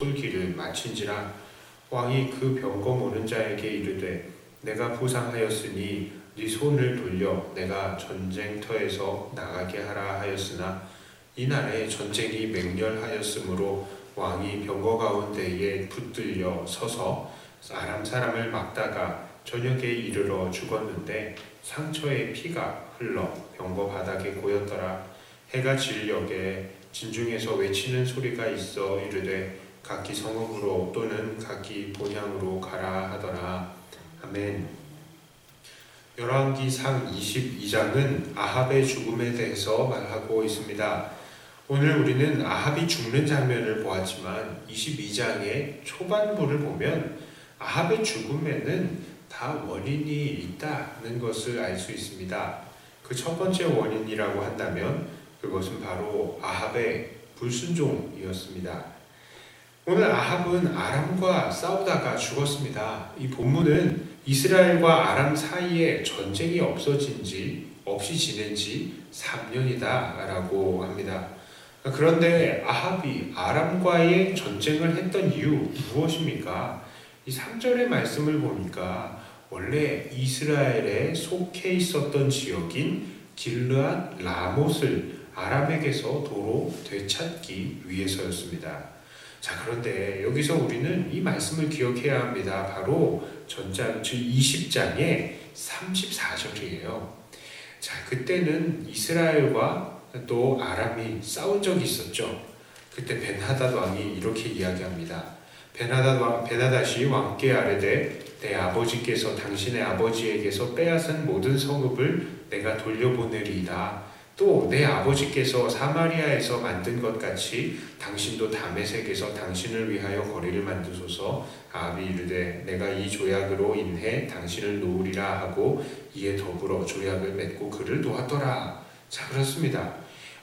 술기를 마친지라. 왕이 그 병거 모는 자에게 이르되 내가 부상하였으니 네 손을 돌려 내가 전쟁터에서 나가게 하라 하였으나 이날에 전쟁이 맹렬하였으므로 왕이 병거 가운데에 붙들려 서서 아람 사람을 막다가 저녁에 이르러 죽었는데 상처에 피가 흘러 병거 바닥에 고였더라. 해가 질녘에 진중에서 외치는 소리가 있어 이르되 각기 성읍으로 또는 각기 본향으로 가라 하더라. 아멘. 열왕기상 22장은 아합의 죽음에 대해서 말하고 있습니다. 오늘 우리는 아합이 죽는 장면을 보았지만 22장의 초반부를 보면 아합의 죽음에는 다 원인이 있다는 것을 알 수 있습니다. 그 첫 번째 원인이라고 한다면 그것은 바로 아합의 불순종이었습니다. 오늘 아합은 아람과 싸우다가 죽었습니다. 이 본문은 이스라엘과 아람 사이에 전쟁이 없이 지낸 지 3년이다 라고 합니다. 그런데 아합이 아람과의 전쟁을 했던 이유 무엇입니까? 이 3절의 말씀을 보니까 원래 이스라엘에 속해 있었던 지역인 길르앗 라못을 아람에게서 도로 되찾기 위해서였습니다. 자, 그런데 여기서 우리는 이 말씀을 기억해야 합니다. 바로 전장 20장의 34절이에요. 자, 그때는 이스라엘과 또 아람이 싸운 적이 있었죠. 그때 벤하닷 왕이 이렇게 이야기합니다. 벤하닷이 왕께 아뢰되 내 아버지께서 당신의 아버지에게서 빼앗은 모든 성읍을 내가 돌려보내리이다. 또 내 아버지께서 사마리아에서 만든 것 같이 당신도 다메섹에서 당신을 위하여 거리를 만드소서. 아합이 이르되 내가 이 조약으로 인해 당신을 놓으리라 하고 이에 더불어 조약을 맺고 그를 놓았더라. 자, 그렇습니다.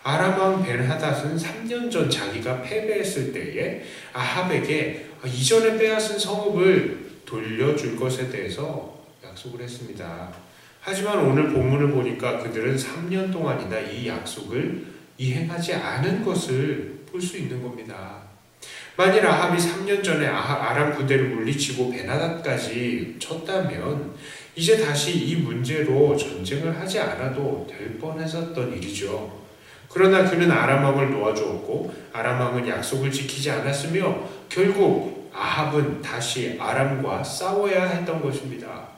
아람 왕 벤하닷은 3년 전 자기가 패배했을 때에 아합에게 이전에 빼앗은 성읍을 돌려줄 것에 대해서 약속을 했습니다. 하지만 오늘 본문을 보니까 그들은 3년 동안이나 이 약속을 이행하지 않은 것을 볼 수 있는 겁니다. 만일 아합이 3년 전에 아람 부대를 물리치고 벤하닷까지 쳤다면 이제 다시 이 문제로 전쟁을 하지 않아도 될 뻔했었던 일이죠. 그러나 그는 아람 왕을 놓아주었고 아람 왕은 약속을 지키지 않았으며 결국 아합은 다시 아람과 싸워야 했던 것입니다.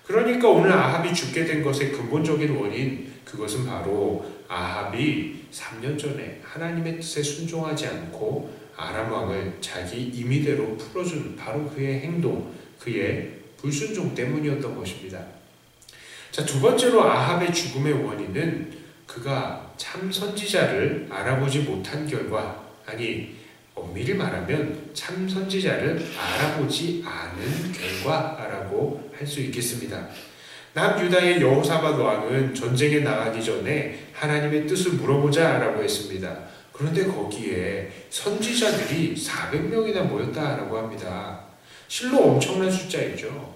그러니까 오늘 아합이 죽게 된 것의 근본적인 원인, 그것은 바로 아합이 3년 전에 하나님의 뜻에 순종하지 않고 아람 왕을 자기 임의대로 풀어준 바로 그의 행동, 그의 불순종 때문이었던 것입니다. 자, 두 번째로 아합의 죽음의 원인은 그가 참 선지자를 알아보지 못한 결과, 엄밀히 말하면 참 선지자를 알아보지 않은 결과라고 할 수 있겠습니다. 남유다의 여호사밧 왕은 전쟁에 나가기 전에 하나님의 뜻을 물어보자 라고 했습니다. 그런데 거기에 선지자들이 400명이나 모였다라고 합니다. 실로 엄청난 숫자이죠.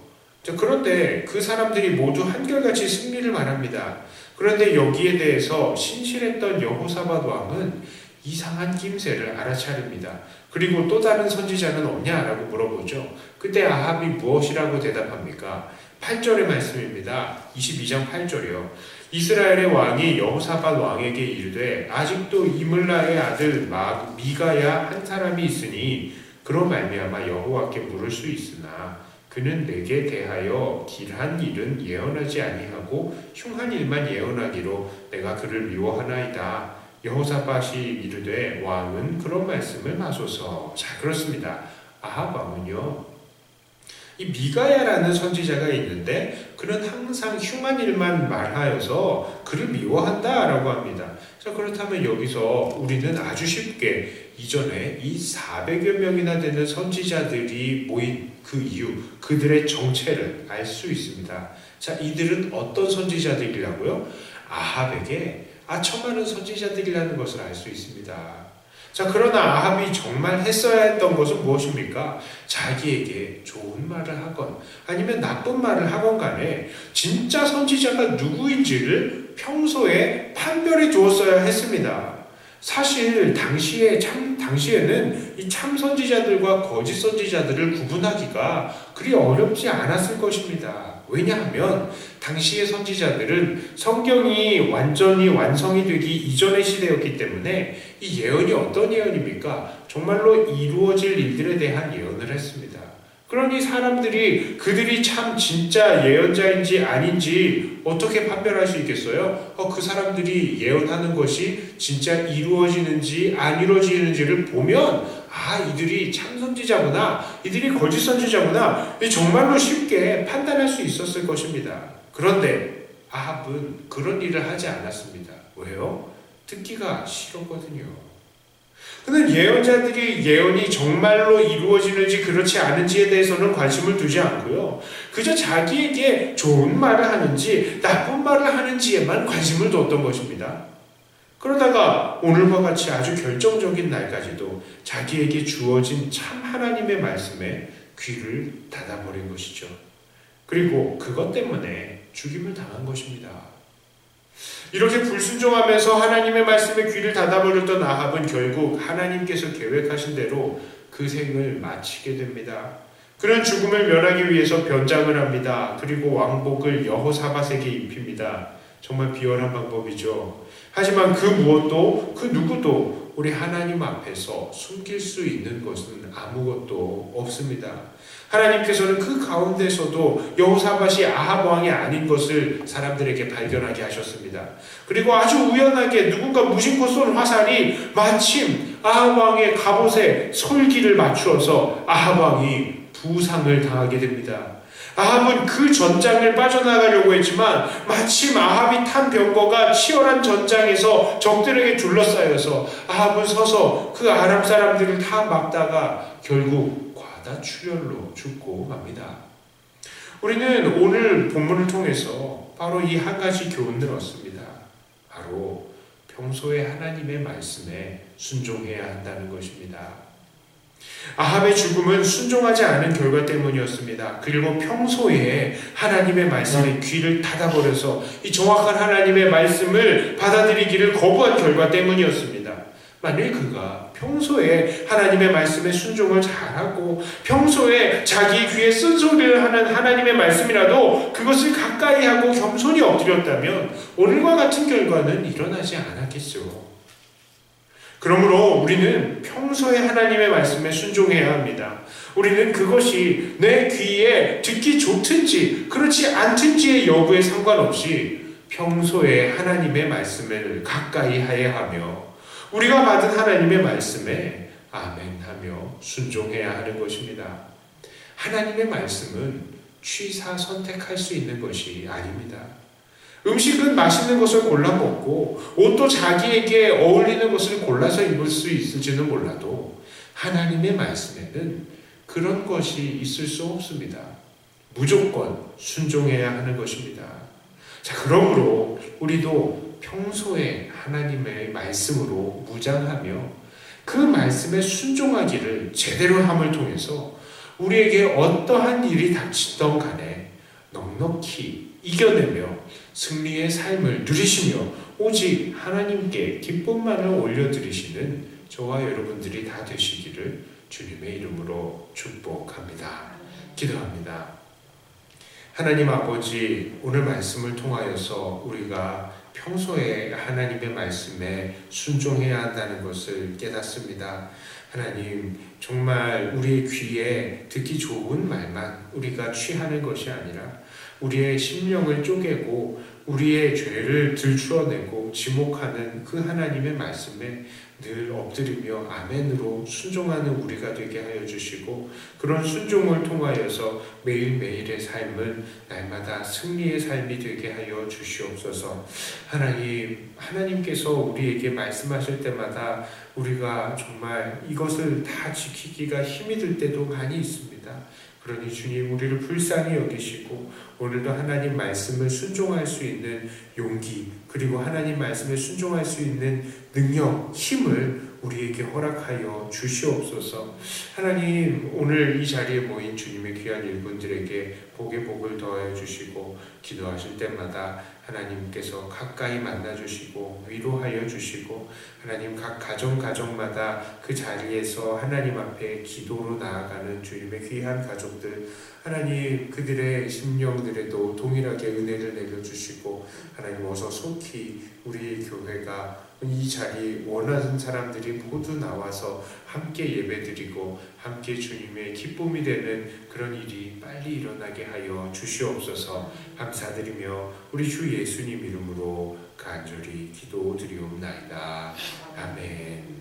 그런데 그 사람들이 모두 한결같이 승리를 말합니다. 그런데 여기에 대해서 신실했던 여호사밧 왕은 이상한 낌새를 알아차립니다. 그리고 또 다른 선지자는 없냐라고 물어보죠. 그때 아합이 무엇이라고 대답합니까? 8절의 말씀입니다. 22장 8절이요. 이스라엘의 왕이 여호사밧 왕에게 이르되 아직도 이물라의 아들 미가야 한 사람이 있으니 그로 말미암아 여호와께 물을 수 있으나 그는 내게 대하여 길한 일은 예언하지 아니하고 흉한 일만 예언하기로 내가 그를 미워하나이다. 여호사밧이 이르되 왕은 그런 말씀을 마소서. 자, 그렇습니다. 아합 왕은요, 이 미가야라는 선지자가 있는데 그는 항상 흉한 일만 말하여서 그를 미워한다라고 합니다. 자, 그렇다면 여기서 우리는 아주 쉽게 이전에 이 400여 명이나 되는 선지자들이 모인 그 이유, 그들의 정체를 알 수 있습니다. 자, 이들은 어떤 선지자들이라고요? 아합에게 아첨하는 선지자들이라는 것을 알 수 있습니다. 자, 그러나 아합이 정말 했어야 했던 것은 무엇입니까? 자기에게 좋은 말을 하건 아니면 나쁜 말을 하건 간에 진짜 선지자가 누구인지를 평소에 판별해 주었어야 했습니다. 사실 당시에는 이 참 선지자들과 거짓 선지자들을 구분하기가 그리 어렵지 않았을 것입니다. 왜냐하면 당시의 선지자들은 성경이 완전히 완성이 되기 이전의 시대였기 때문에 이 예언이 어떤 예언입니까? 정말로 이루어질 일들에 대한 예언을 했습니다. 그러니 사람들이 그들이 참 진짜 예언자인지 아닌지 어떻게 판별할 수 있겠어요? 그 사람들이 예언하는 것이 진짜 이루어지는지 안 이루어지는지를 보면 이들이 참 선지자구나, 이들이 거짓 선지자구나, 정말로 쉽게 판단할 수 있었을 것입니다. 그런데 아합은 그런 일을 하지 않았습니다. 왜요? 듣기가 싫었거든요. 그는 예언자들이 예언이 정말로 이루어지는지 그렇지 않은지에 대해서는 관심을 두지 않고요. 그저 자기에게 좋은 말을 하는지 나쁜 말을 하는지에만 관심을 뒀던 것입니다. 그러다가 오늘과 같이 아주 결정적인 날까지도 자기에게 주어진 참 하나님의 말씀에 귀를 닫아버린 것이죠. 그리고 그것 때문에 죽임을 당한 것입니다. 이렇게 불순종하면서 하나님의 말씀에 귀를 닫아버렸던 아합은 결국 하나님께서 계획하신 대로 그 생을 마치게 됩니다. 그는 죽음을 면하기 위해서 변장을 합니다. 그리고 왕복을 여호사밧에게 입힙니다. 정말 비열한 방법이죠. 하지만 그 무엇도 그 누구도 우리 하나님 앞에서 숨길 수 있는 것은 아무것도 없습니다. 하나님께서는 그 가운데서도 여호사밧이 아합 왕이 아닌 것을 사람들에게 발견하게 하셨습니다. 그리고 아주 우연하게 누군가 무심코 쏜 화살이 마침 아합 왕의 갑옷에 솔기를 맞추어서 아합 왕이 부상을 당하게 됩니다. 아합은 그 전장을 빠져나가려고 했지만 마침 아합이 탄 병거가 치열한 전장에서 적들에게 둘러싸여서 아합은 서서 그 아람 사람들을 다 막다가 결국 과다출혈로 죽고 맙니다. 우리는 오늘 본문을 통해서 바로 이 한 가지 교훈을 얻습니다. 바로 평소에 하나님의 말씀에 순종해야 한다는 것입니다. 아합의 죽음은 순종하지 않은 결과 때문이었습니다. 그리고 평소에 하나님의 말씀에 귀를 닫아버려서 이 정확한 하나님의 말씀을 받아들이기를 거부한 결과 때문이었습니다. 만일 그가 평소에 하나님의 말씀에 순종을 잘하고 평소에 자기 귀에 쓴소리를 하는 하나님의 말씀이라도 그것을 가까이 하고 겸손히 엎드렸다면 오늘과 같은 결과는 일어나지 않았겠죠. 그러므로 우리는 평소에 하나님의 말씀에 순종해야 합니다. 우리는 그것이 내 귀에 듣기 좋든지 그렇지 않든지의 여부에 상관없이 평소에 하나님의 말씀을 가까이 해야 하며 우리가 받은 하나님의 말씀에 아멘하며 순종해야 하는 것입니다. 하나님의 말씀은 취사 선택할 수 있는 것이 아닙니다. 음식은 맛있는 것을 골라 먹고 옷도 자기에게 어울리는 것을 골라서 입을 수 있을지는 몰라도 하나님의 말씀에는 그런 것이 있을 수 없습니다. 무조건 순종해야 하는 것입니다. 자, 그러므로 우리도 평소에 하나님의 말씀으로 무장하며 그 말씀에 순종하기를 제대로 함을 통해서 우리에게 어떠한 일이 닥치던 간에 넉넉히 이겨내며 승리의 삶을 누리시며 오직 하나님께 기쁨만을 올려드리시는 저와 여러분들이 다 되시기를 주님의 이름으로 축복합니다. 기도합니다. 하나님 아버지, 오늘 말씀을 통하여서 우리가 평소에 하나님의 말씀에 순종해야 한다는 것을 깨닫습니다. 하나님, 정말 우리의 귀에 듣기 좋은 말만 우리가 취하는 것이 아니라 우리의 심령을 쪼개고 우리의 죄를 들추어내고 지목하는 그 하나님의 말씀에 늘 엎드리며 아멘으로 순종하는 우리가 되게 하여 주시고 그런 순종을 통하여서 매일매일의 삶은 날마다 승리의 삶이 되게 하여 주시옵소서. 하나님께서 우리에게 말씀하실 때마다 우리가 정말 이것을 다 지키기가 힘이 들 때도 많이 있습니다. 그러니 주님, 우리를 불쌍히 여기시고 오늘도 하나님 말씀을 순종할 수 있는 용기, 그리고 하나님 말씀에 순종할 수 있는 능력, 힘을 우리에게 허락하여 주시옵소서. 하나님, 오늘 이 자리에 모인 주님의 귀한 일꾼들에게 복의 복을 더하여 주시고 기도하실 때마다 하나님께서 가까이 만나주시고 위로하여 주시고 하나님 각 가정마다 그 자리에서 하나님 앞에 기도로 나아가는 주님의 귀한 가족들, 하나님 그들의 심령들에도 동일하게 은혜를 내려주시고 하나님 어서 속히 우리 교회가 이 자리에 원하는 사람들이 모두 나와서 함께 예배드리고 함께 주님의 기쁨이 되는 그런 일이 빨리 일어나게 하여 주시옵소서. 감사드리며 우리 주 예수님 이름으로 간절히 기도드리옵나이다. 아멘.